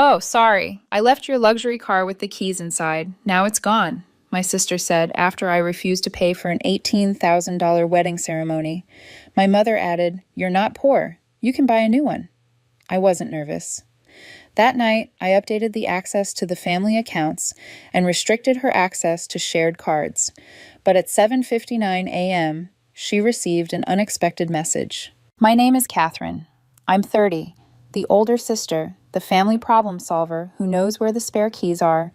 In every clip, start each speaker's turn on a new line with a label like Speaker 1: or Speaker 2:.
Speaker 1: Oh, sorry. I left your luxury car with the keys inside. Now it's gone, my sister said after I refused to pay for an $18,000 wedding ceremony. My mother added, "You're not poor. You can buy a new one." I wasn't nervous. That night, I updated the access to the family accounts and restricted her access to shared cards. But at 7:59 a.m., she received an unexpected message. "My name is Catherine. I'm 30, the older sister, the family problem solver who knows where the spare keys are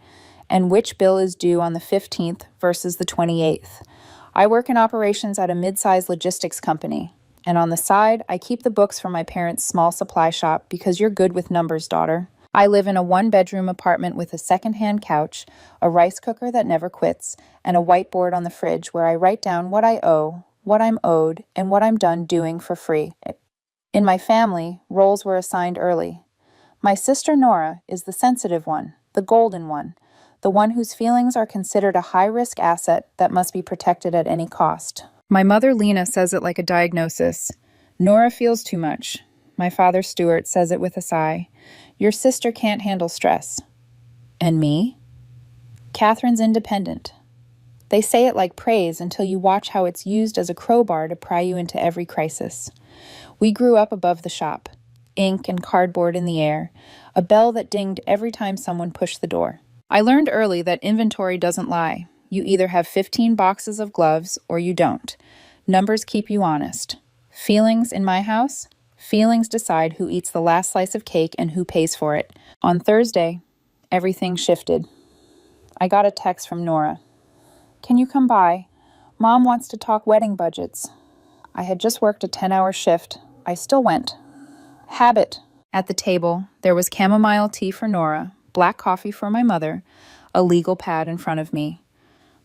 Speaker 1: and which bill is due on the 15th versus the 28th. I work in operations at a mid-sized logistics company. And on the side, I keep the books from my parents' small supply shop because you're good with numbers, daughter. I live in a one-bedroom apartment with a second-hand couch, a rice cooker that never quits, and a whiteboard on the fridge where I write down what I owe, what I'm owed, and what I'm done doing for free. In my family, roles were assigned early. My sister Nora is the sensitive one, the golden one, the one whose feelings are considered a high-risk asset that must be protected at any cost. My mother Lena says it like a diagnosis. Nora feels too much. My father Stuart says it with a sigh. Your sister can't handle stress. And me? Catherine's independent. They say it like praise until you watch how it's used as a crowbar to pry you into every crisis. We grew up above the shop, ink and cardboard in the air, a bell that dinged every time someone pushed the door. I learned early that inventory doesn't lie. You either have 15 boxes of gloves or you don't. Numbers keep you honest. Feelings in my house? Feelings decide who eats the last slice of cake and who pays for it. On Thursday, everything shifted. I got a text from Nora. "Can you come by? Mom wants to talk wedding budgets." I had just worked a 10-hour shift. I still went. Habit. At the table, there was chamomile tea for Nora, black coffee for my mother, a legal pad in front of me.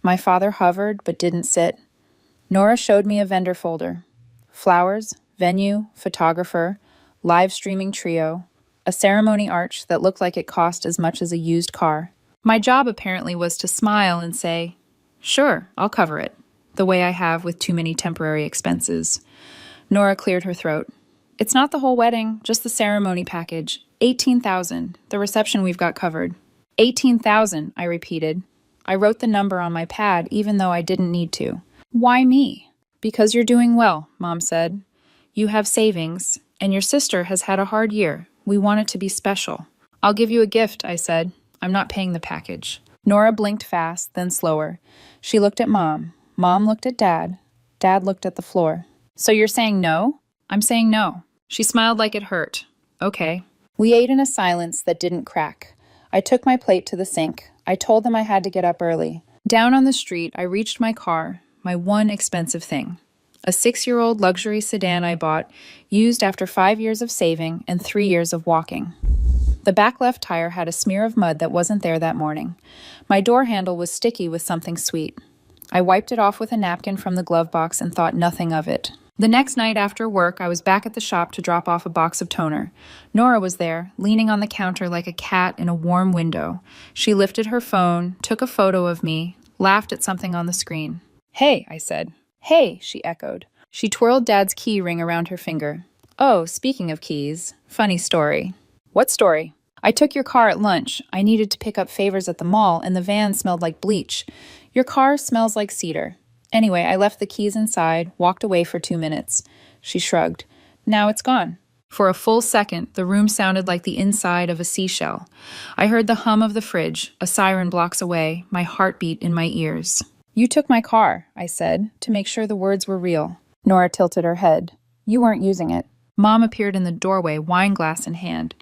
Speaker 1: My father hovered but didn't sit. Nora showed me a vendor folder. Flowers, venue, photographer, live streaming trio, a ceremony arch that looked like it cost as much as a used car. My job apparently was to smile and say, "Sure, I'll cover it," the way I have with too many temporary expenses. Nora cleared her throat. "It's not the whole wedding, just the ceremony package. 18,000. The reception we've got covered." 18,000, I repeated. I wrote the number on my pad even though I didn't need to. "Why me?" "Because you're doing well," Mom said. "You have savings, and your sister has had a hard year. We want it to be special." "I'll give you a gift," I said. "I'm not paying the package." Nora blinked fast, then slower. She looked at Mom. Mom looked at Dad. Dad looked at the floor. "So you're saying no?" "I'm saying no." She smiled like it hurt. "Okay." We ate in a silence that didn't crack. I took my plate to the sink. I told them I had to get up early. Down on the street, I reached my car, my one expensive thing. A 6-year-old luxury sedan I bought, used after 5 years of saving and 3 years of walking. The back left tire had a smear of mud that wasn't there that morning. My door handle was sticky with something sweet. I wiped it off with a napkin from the glove box and thought nothing of it. The next night after work, I was back at the shop to drop off a box of toner. Nora was there, leaning on the counter like a cat in a warm window. She lifted her phone, took a photo of me, laughed at something on the screen. "Hey," I said. "Hey," she echoed. She twirled Dad's key ring around her finger. "Oh, speaking of keys, funny story." "What story?" "I took your car at lunch. I needed to pick up favors at the mall, and the van smelled like bleach. Your car smells like cedar. Anyway, I left the keys inside, walked away for 2 minutes. She shrugged. Now it's gone. For a full second, the room sounded like the inside of a seashell. I heard the hum of the fridge, a siren blocks away, my heartbeat in my ears. You took my car, I said, to make sure the words were real. Nora tilted her head. You weren't using it. Mom appeared in the doorway, wine glass in hand.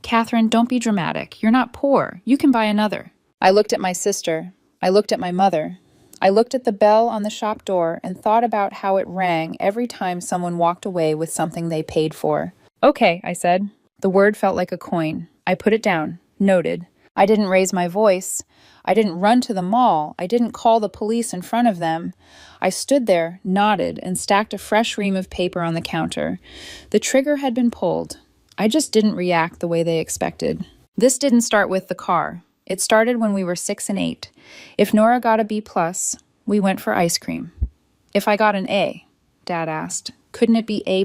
Speaker 1: Catherine, don't be dramatic. You're not poor. You can buy another. I looked at my sister. I looked at my mother. I looked at the bell on the shop door and thought about how it rang every time someone walked away with something they paid for. Okay, I said. The word felt like a coin. I put it down. Noted. I didn't raise my voice. I didn't run to the mall. I didn't call the police in front of them. I stood there, nodded, and stacked a fresh ream of paper on the counter. The trigger had been pulled. I just didn't react the way they expected. This didn't start with the car. It started when we were 6 and 8. If Nora got a B+, we went for ice cream. If I got an A, Dad asked, couldn't it be A+?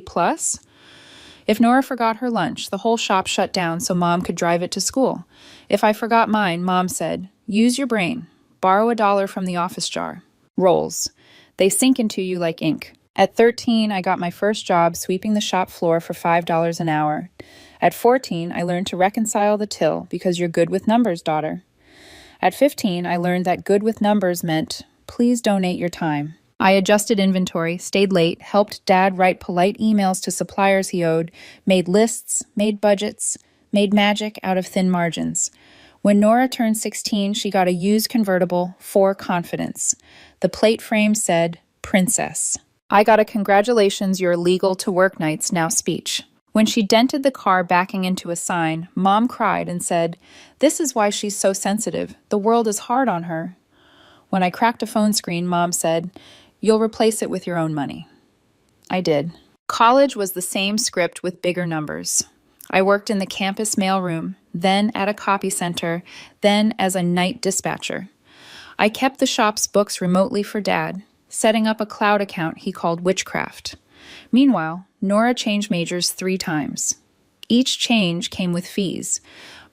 Speaker 1: If Nora forgot her lunch, the whole shop shut down so Mom could drive it to school. If I forgot mine, Mom said, use your brain. Borrow $1 from the office jar. Rolls. They sink into you like ink. At 13, I got my first job sweeping the shop floor for $5 an hour. At 14, I learned to reconcile the till because you're good with numbers, daughter. At 15, I learned that good with numbers meant, please donate your time. I adjusted inventory, stayed late, helped Dad write polite emails to suppliers he owed, made lists, made budgets, made magic out of thin margins. When Nora turned 16, she got a used convertible for confidence. The plate frame said, Princess. I got a congratulations, you're legal to work nights now speech. When she dented the car backing into a sign, Mom cried and said, this is why she's so sensitive. The world is hard on her. When I cracked a phone screen, Mom said, you'll replace it with your own money. I did. College was the same script with bigger numbers. I worked in the campus mailroom, then at a copy center, then as a night dispatcher. I kept the shop's books remotely for Dad, setting up a cloud account he called witchcraft. Meanwhile, Nora changed majors 3 times. Each change came with fees.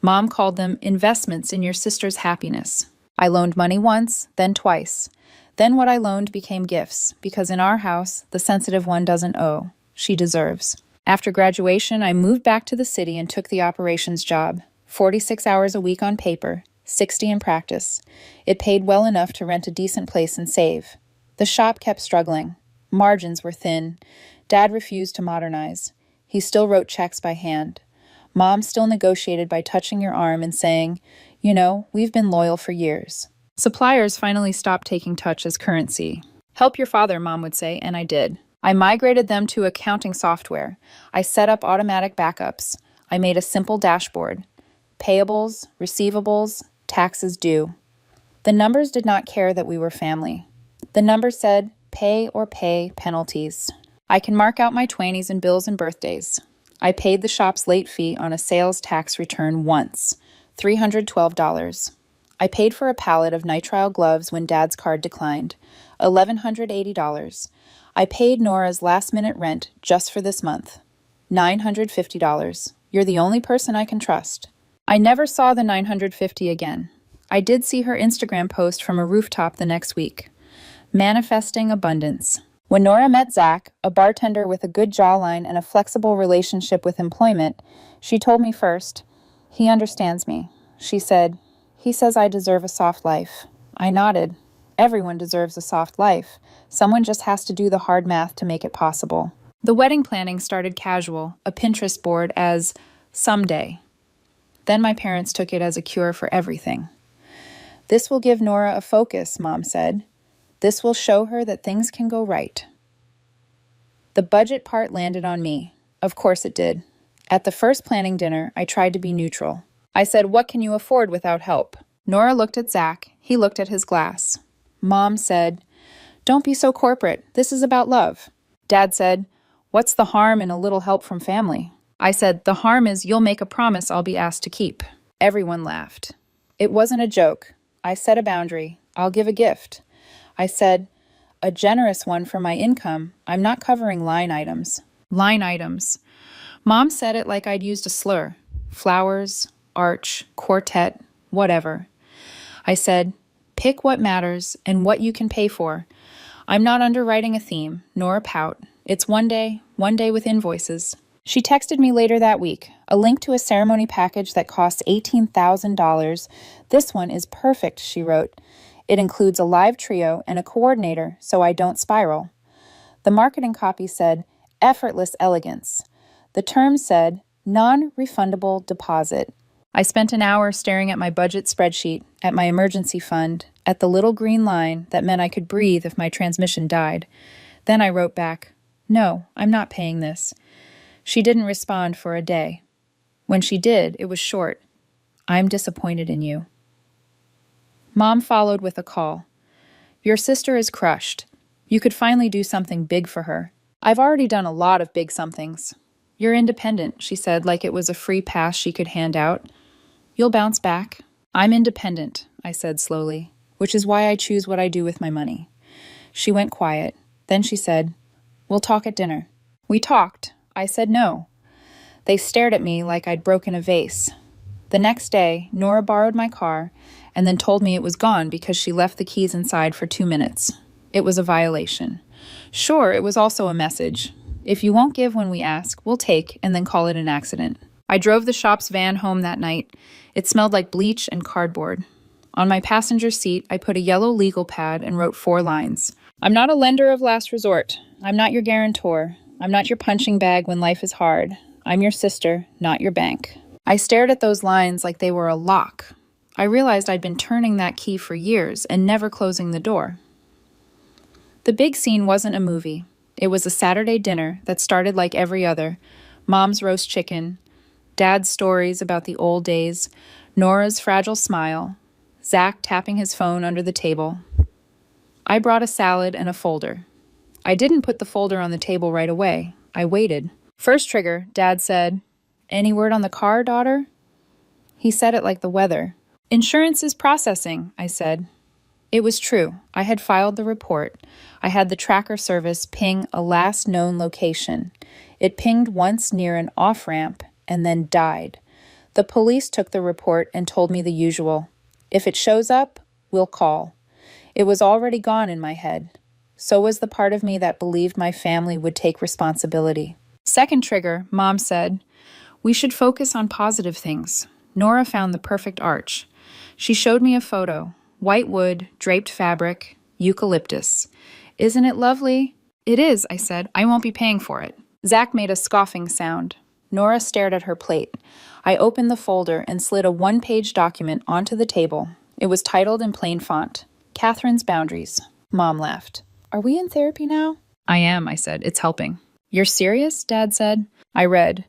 Speaker 1: Mom called them investments in your sister's happiness. I loaned money once, then twice. Then what I loaned became gifts, because in our house, the sensitive one doesn't owe. She deserves. After graduation, I moved back to the city and took the operations job. 46 hours a week on paper, 60 in practice. It paid well enough to rent a decent place and save. The shop kept struggling. Margins were thin. Dad refused to modernize. He still wrote checks by hand. Mom still negotiated by touching your arm and saying, you know, we've been loyal for years. Suppliers finally stopped taking touch as currency. Help your father, Mom would say, and I did. I migrated them to accounting software. I set up automatic backups. I made a simple dashboard. Payables, receivables, taxes due. The numbers did not care that we were family. The numbers said, pay or pay penalties. I can mark out my 20s in bills and birthdays. I paid the shop's late fee on a sales tax return once, $312. I paid for a pallet of nitrile gloves when Dad's card declined, $1,180. I paid Nora's last-minute rent just for this month, $950. You're the only person I can trust. I never saw the $950 again. I did see her Instagram post from a rooftop the next week. Manifesting abundance. When Nora met Zach, a bartender with a good jawline and a flexible relationship with employment, she told me first, he understands me. She said, he says I deserve a soft life. I nodded. Everyone deserves a soft life. Someone just has to do the hard math to make it possible. The wedding planning started casual, a Pinterest board as someday. Then my parents took it as a cure for everything. This will give Nora a focus, Mom said. This will show her that things can go right. The budget part landed on me. Of course it did. At the first planning dinner, I tried to be neutral. I said, what can you afford without help? Nora looked at Zach. He looked at his glass. Mom said, don't be so corporate. This is about love. Dad said, what's the harm in a little help from family? I said, the harm is you'll make a promise I'll be asked to keep. Everyone laughed. It wasn't a joke. I set a boundary. I'll give a gift. I said, a generous one for my income. I'm not covering line items. Line items. Mom said it like I'd used a slur. Flowers, arch, quartet, whatever. I said, pick what matters and what you can pay for. I'm not underwriting a theme, nor a pout. It's one day with invoices. She texted me later that week, a link to a ceremony package that costs $18,000. This one is perfect, she wrote. It includes a live trio and a coordinator so I don't spiral. The marketing copy said, effortless elegance. The term said, non-refundable deposit. I spent an hour staring at my budget spreadsheet, at my emergency fund, at the little green line that meant I could breathe if my transmission died. Then I wrote back, no, I'm not paying this. She didn't respond for a day. When she did, it was short. I'm disappointed in you. Mom followed with a call. Your sister is crushed. You could finally do something big for her. I've already done a lot of big somethings. You're independent, she said, like it was a free pass she could hand out. You'll bounce back. I'm independent, I said slowly, which is why I choose what I do with my money. She went quiet. Then she said, we'll talk at dinner. We talked. I said no. They stared at me like I'd broken a vase. The next day, Nora borrowed my car and then told me it was gone because she left the keys inside for 2 minutes. It was a violation. Sure, it was also a message. If you won't give when we ask, we'll take and then call it an accident. I drove the shop's van home that night. It smelled like bleach and cardboard. On my passenger seat, I put a yellow legal pad and wrote 4 lines. I'm not a lender of last resort. I'm not your guarantor. I'm not your punching bag when life is hard. I'm your sister, not your bank. I stared at those lines like they were a lock. I realized I'd been turning that key for years and never closing the door. The big scene wasn't a movie. It was a Saturday dinner that started like every other. Mom's roast chicken, Dad's stories about the old days, Nora's fragile smile, Zach tapping his phone under the table. I brought a salad and a folder. I didn't put the folder on the table right away. I waited. First trigger, Dad said, "Any word on the car, daughter?" He said it like the weather. "Insurance is processing," I said. It was true. I had filed the report. I had the tracker service ping a last known location. It pinged once near an off-ramp and then died. The police took the report and told me the usual. If it shows up, we'll call. It was already gone in my head. So was the part of me that believed my family would take responsibility. Second trigger, Mom said, "We should focus on positive things." Nora found the perfect arch. She showed me a photo. White wood, draped fabric, eucalyptus. "Isn't it lovely?" "It is," I said. "I won't be paying for it." Zach made a scoffing sound. Nora stared at her plate. I opened the folder and slid a 1-page document onto the table. It was titled in plain font, "Catherine's Boundaries." Mom laughed. "Are we in therapy now?" "I am," I said. "It's helping." "You're serious?" Dad said. I read,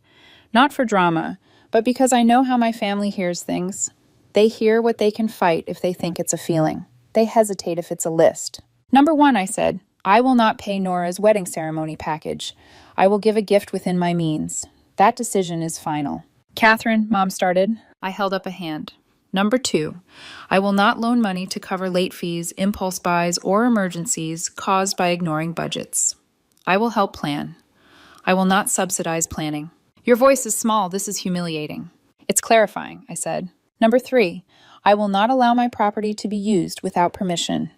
Speaker 1: "Not for drama, but because I know how my family hears things. They hear what they can fight if they think it's a feeling. They hesitate if it's a list." Number 1, I said, I will not pay Nora's wedding ceremony package. I will give a gift within my means. That decision is final. "Catherine," Mom started. I held up a hand. Number 2, I will not loan money to cover late fees, impulse buys, or emergencies caused by ignoring budgets. I will help plan. I will not subsidize planning. Your voice is small. This is humiliating. It's clarifying, I said. Number 3, I will not allow my property to be used without permission.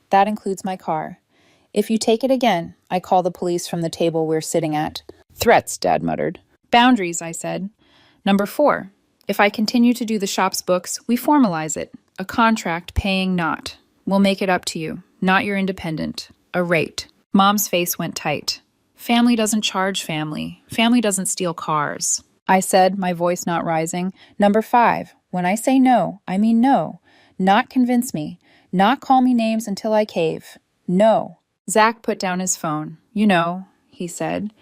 Speaker 1: That includes my car. If you take it again, I call the police from the table we're sitting at. "Threats," Dad muttered. "Boundaries," I said. Number 4, if I continue to do the shop's books, we formalize it. A contract paying not. We'll make it up to you, not your independent. A rate. Mom's face went tight. "Family doesn't charge family. Family doesn't steal cars." I said, my voice not rising. Number 5, when I say no, I mean no. Not convince me. Not call me names until I cave. No. Zach put down his phone. "You know," he said,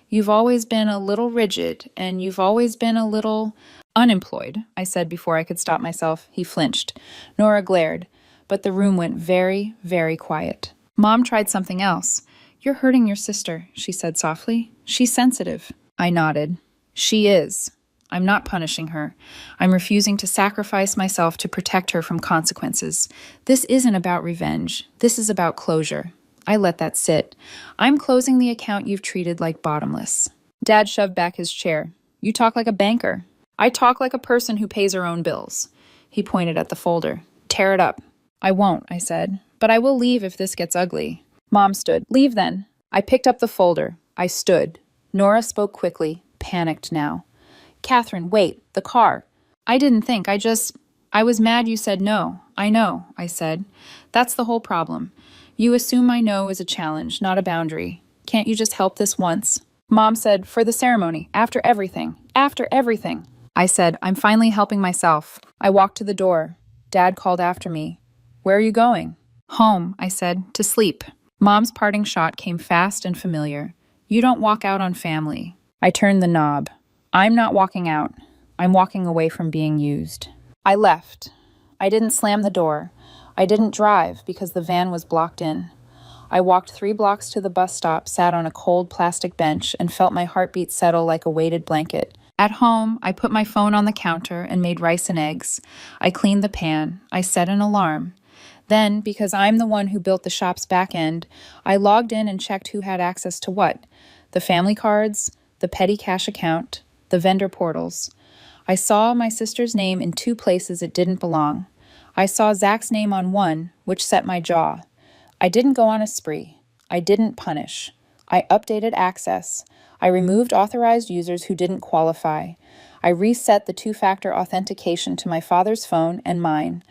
Speaker 1: "you've always been a little rigid, and you've always been a little unemployed," I said before I could stop myself. He flinched. Nora glared, but the room went very, very quiet. Mom tried something else. "You're hurting your sister," she said softly. "She's sensitive." I nodded. "She is. I'm not punishing her. I'm refusing to sacrifice myself to protect her from consequences. This isn't about revenge. This is about closure." I let that sit. "I'm closing the account you've treated like bottomless." Dad shoved back his chair. "You talk like a banker." "I talk like a person who pays her own bills." He pointed at the folder. "Tear it up." "I won't," I said. "But I will leave if this gets ugly." Mom stood. "Leave then." I picked up the folder. I stood. Nora spoke quickly, panicked now. "Catherine, wait. The car." "I didn't think. I was mad you said no." "I know," I said. "That's the whole problem. You assume my no is a challenge, not a boundary. Can't you just help this once?" Mom said, "For the ceremony, after everything. After everything." I said, "I'm finally helping myself." I walked to the door. Dad called after me. "Where are you going?" "Home," I said, "to sleep." Mom's parting shot came fast and familiar. "You don't walk out on family." I turned the knob. I'm not walking out. I'm walking away from being used. I left. I didn't slam the door. I didn't drive because the van was blocked in. I walked 3 blocks to the bus stop, sat on a cold plastic bench, and felt my heartbeat settle like a weighted blanket. At home, I put my phone on the counter and made rice and eggs. I cleaned the pan. I set an alarm. Then, because I'm the one who built the shop's back end, I logged in and checked who had access to what. The family cards, the petty cash account, The vendor portals. I saw my sister's name in two places it didn't belong. I saw Zach's name on one, which set my jaw. I didn't go on a spree. I didn't punish. I updated access. I removed authorized users who didn't qualify. I reset the two-factor authentication to my father's phone and mine.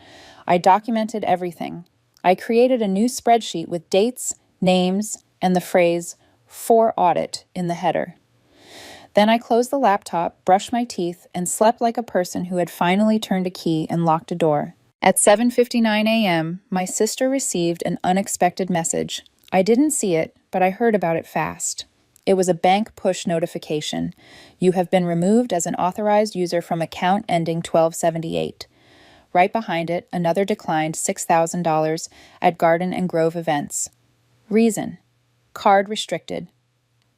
Speaker 1: I documented everything. I created a new spreadsheet with dates, names, and the phrase, "for audit," in the header. Then I closed the laptop, brushed my teeth, and slept like a person who had finally turned a key and locked a door. At 7:59 a.m., my sister received an unexpected message. I didn't see it, but I heard about it fast. It was a bank push notification. You have been removed as an authorized user from account ending 1278. Right behind it, another declined $6,000 at Garden and Grove events. Reason: card restricted.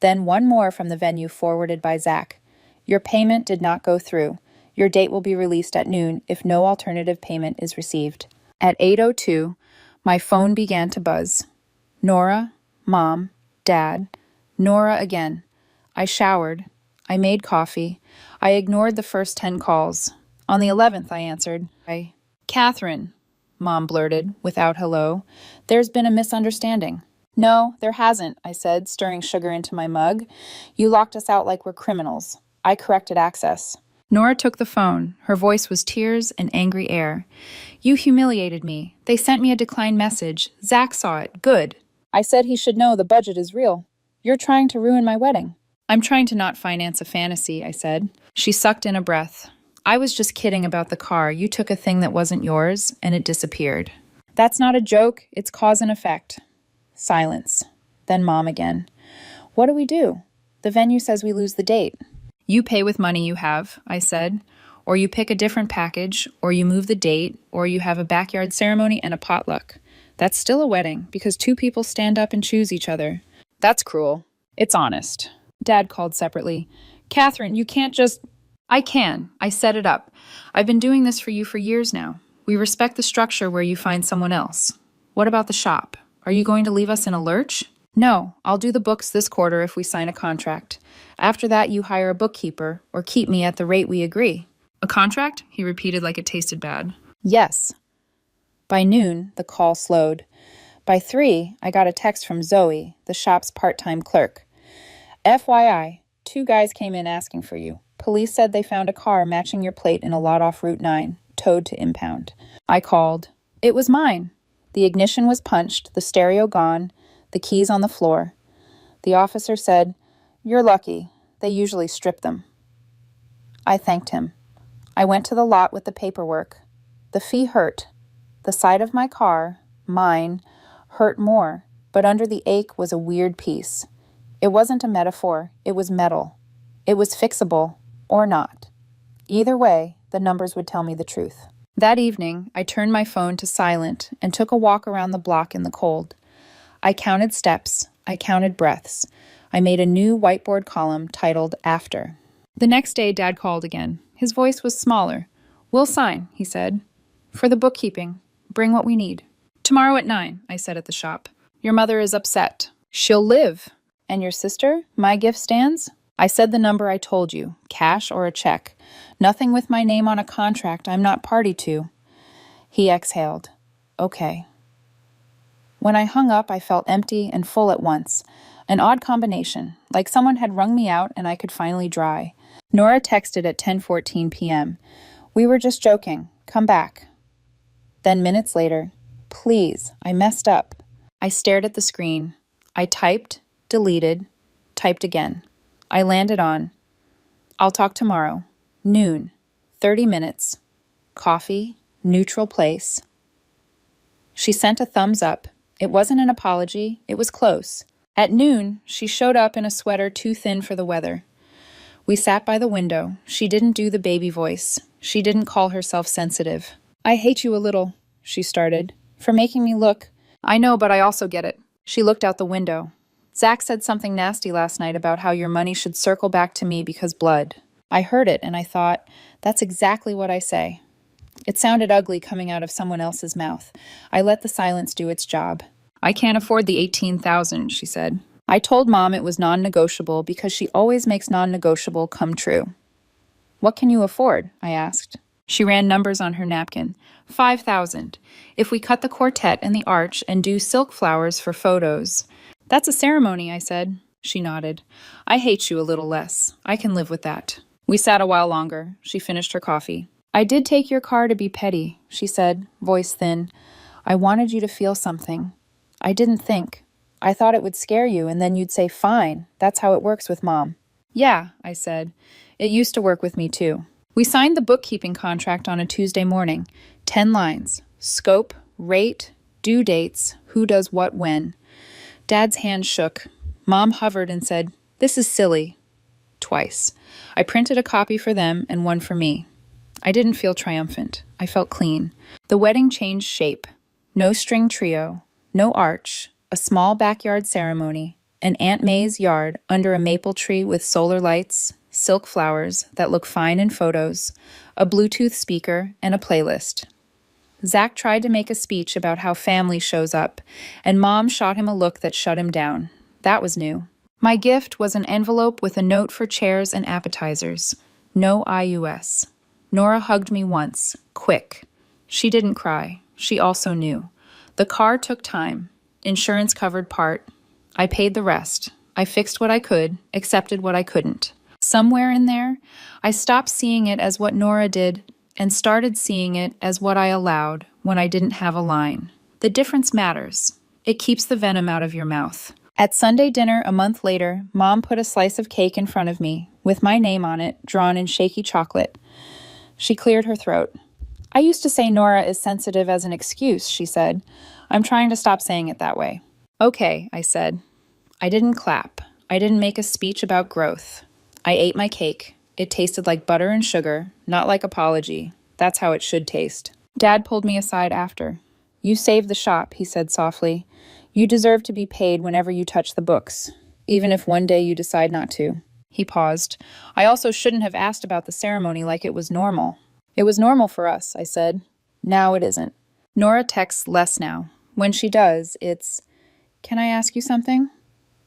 Speaker 1: Then one more from the venue forwarded by Zach. Your payment did not go through. Your date will be released at noon if no alternative payment is received. At 8:02, my phone began to buzz. Nora, Mom, Dad. Nora again. I showered. I made coffee. I ignored the first 10 calls. On the 11th, I answered. Catherine, Mom blurted, without hello. There's been a misunderstanding. No, there hasn't, I said, stirring sugar into my mug. You locked us out like we're criminals. I corrected access. Nora took the phone. Her voice was tears and angry air. You humiliated me. They sent me a decline message. Zach saw it. Good. I said he should know the budget is real. You're trying to ruin my wedding. I'm trying to not finance a fantasy, I said. She sucked in a breath. I was just kidding about the car. You took a thing that wasn't yours, and it disappeared. That's not a joke. It's cause and effect. Silence. Then Mom again. What do we do? The venue says we lose the date. You pay with money you have, I said. Or you pick a different package, or you move the date, or you have a backyard ceremony and a potluck. That's still a wedding, because two people stand up and choose each other. That's cruel. It's honest. Dad called separately. Catherine, you can't just... I can. I set it up. I've been doing this for you for years now. We respect the structure where you find someone else. What about the shop? Are you going to leave us in a lurch? No, I'll do the books this quarter if we sign a contract. After that, you hire a bookkeeper or keep me at the rate we agree. A contract? He repeated like it tasted bad. Yes. By noon, the call slowed. By 3, I got a text from Zoe, the shop's part-time clerk. FYI, 2 guys came in asking for you. Police said they found a car matching your plate in a lot off Route 9, towed to impound. I called. It was mine. The ignition was punched, the stereo gone, the keys on the floor. The officer said, You're lucky. They usually strip them. I thanked him. I went to the lot with the paperwork. The fee hurt. The side of my car, mine, hurt more, but under the ache was a weird piece. It wasn't a metaphor. It was metal. It was fixable, or not. Either way, the numbers would tell me the truth. That evening, I turned my phone to silent and took a walk around the block in the cold. I counted steps. I counted breaths. I made a new whiteboard column titled After. The next day, Dad called again. His voice was smaller. We'll sign, he said. For the bookkeeping. Bring what we need. Tomorrow at 9, I said at the shop. Your mother is upset. She'll live. And your sister? My gift stands? I said the number I told you, cash or a check. Nothing with my name on a contract I'm not party to. He exhaled. Okay. When I hung up, I felt empty and full at once. An odd combination, like someone had wrung me out and I could finally dry. Nora texted at 10:14 p.m. We were just joking. Come back. Then minutes later, please, I messed up. I stared at the screen. I typed, deleted, typed again. I landed on, I'll talk tomorrow, noon, 30 minutes, coffee, neutral place. She sent a thumbs up. It wasn't an apology, it was close. At noon, she showed up in a sweater too thin for the weather. We sat by the window. She didn't do the baby voice. She didn't call herself sensitive. I hate you a little, she started, for making me look. I know, but I also get it. She looked out the window. Zach said something nasty last night about how your money should circle back to me because blood. I heard it and I thought, that's exactly what I say. It sounded ugly coming out of someone else's mouth. I let the silence do its job. I can't afford the $18,000, she said. I told Mom it was non-negotiable because she always makes non-negotiable come true. What can you afford? I asked. She ran numbers on her napkin. 5,000. If we cut the quartet and the arch and do silk flowers for photos. That's a ceremony, I said. She nodded. I hate you a little less. I can live with that. We sat a while longer. She finished her coffee. I did take your car to be petty, she said, voice thin. I wanted you to feel something. I didn't think. I thought it would scare you, and then you'd say, fine. That's how it works with Mom. Yeah, I said. It used to work with me, too. We signed the bookkeeping contract on a Tuesday morning. 10 lines. Scope, rate, due dates, who does what when. Dad's hand shook. Mom hovered and said, This is silly. Twice. I printed a copy for them and one for me. I didn't feel triumphant. I felt clean. The wedding changed shape. No string trio, no arch, a small backyard ceremony, an Aunt May's yard under a maple tree with solar lights, silk flowers that look fine in photos, a Bluetooth speaker, and a playlist. Zach tried to make a speech about how family shows up, and Mom shot him a look that shut him down. That was new. My gift was an envelope with a note for chairs and appetizers. No IUS. Nora hugged me once, quick. She didn't cry. She also knew. The car took time. Insurance covered part. I paid the rest. I fixed what I could, accepted what I couldn't. Somewhere in there, I stopped seeing it as what Nora did and started seeing it as what I allowed when I didn't have a line. The difference matters. It keeps the venom out of your mouth. At Sunday dinner a month later, Mom put a slice of cake in front of me, with my name on it, drawn in shaky chocolate. She cleared her throat. I used to say Nora is sensitive as an excuse, she said. I'm trying to stop saying it that way. Okay, I said. I didn't clap. I didn't make a speech about growth. I ate my cake. It tasted like butter and sugar, not like apology. That's how it should taste. Dad pulled me aside after. You saved the shop, he said softly. You deserve to be paid whenever you touch the books, even if one day you decide not to. He paused. I also shouldn't have asked about the ceremony like it was normal. It was normal for us, I said. Now it isn't. Nora texts less now. When she does, it's, Can I ask you something?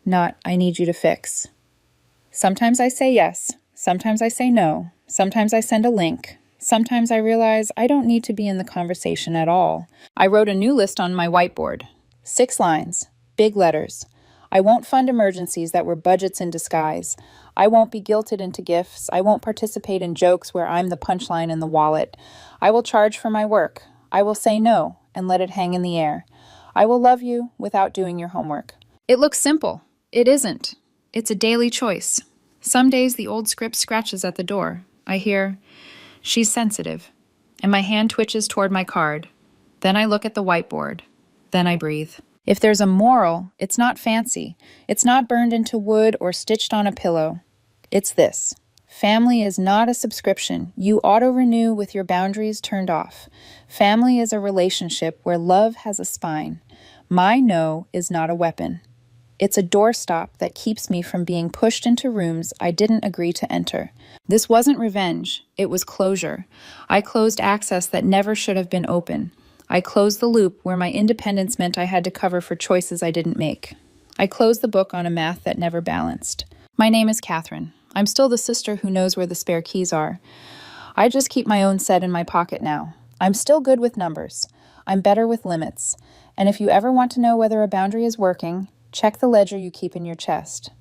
Speaker 1: Not, I need you to fix. Sometimes I say yes. Sometimes I say no. Sometimes I send a link. Sometimes I realize I don't need to be in the conversation at all. I wrote a new list on my whiteboard. 6 lines. Big letters. I won't fund emergencies that were budgets in disguise. I won't be guilted into gifts. I won't participate in jokes where I'm the punchline in the wallet. I will charge for my work. I will say no and let it hang in the air. I will love you without doing your homework. It looks simple. It isn't. It's a daily choice. Some days the old script scratches at the door. I hear, She's sensitive. And my hand twitches toward my card. Then I look at the whiteboard. Then I breathe. If there's a moral, it's not fancy. It's not burned into wood or stitched on a pillow. It's this. Family is not a subscription. You auto-renew with your boundaries turned off. Family is a relationship where love has a spine. My no is not a weapon. It's a doorstop that keeps me from being pushed into rooms I didn't agree to enter. This wasn't revenge. It was closure. I closed access that never should have been open. I closed the loop where my independence meant I had to cover for choices I didn't make. I closed the book on a math that never balanced. My name is Catherine. I'm still the sister who knows where the spare keys are. I just keep my own set in my pocket now. I'm still good with numbers. I'm better with limits. And if you ever want to know whether a boundary is working, check the ledger you keep in your chest.